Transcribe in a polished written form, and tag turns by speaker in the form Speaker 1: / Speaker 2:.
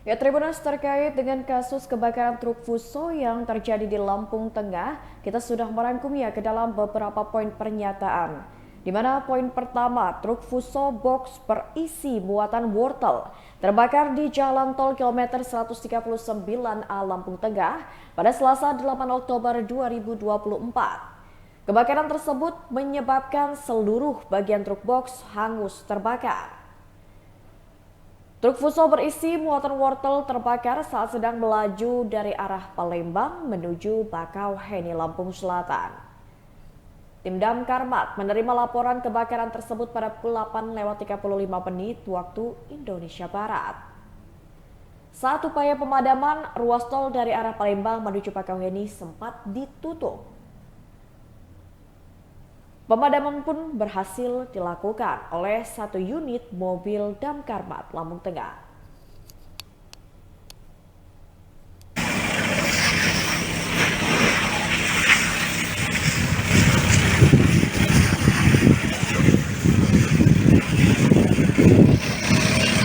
Speaker 1: Ya, Tribuners, terkait dengan kasus kebakaran truk Fuso yang terjadi di Lampung Tengah, kita sudah merangkumnya ke dalam beberapa poin pernyataan. Di mana poin pertama, truk Fuso box berisi muatan wortel terbakar di Jalan Tol kilometer 139A Lampung Tengah pada Selasa 8 Oktober 2024. Kebakaran tersebut menyebabkan seluruh bagian truk box hangus terbakar. Truk Fuso berisi muatan wortel terbakar saat sedang melaju dari arah Palembang menuju Bakauheni, Lampung Selatan. Tim Damkarmat menerima laporan kebakaran tersebut pada pukul 8:35 waktu Indonesia Barat. Saat upaya pemadaman, ruas tol dari arah Palembang menuju Bakauheni sempat ditutup. Pemadaman pun berhasil dilakukan oleh satu unit mobil Damkarmat Lampung Tengah.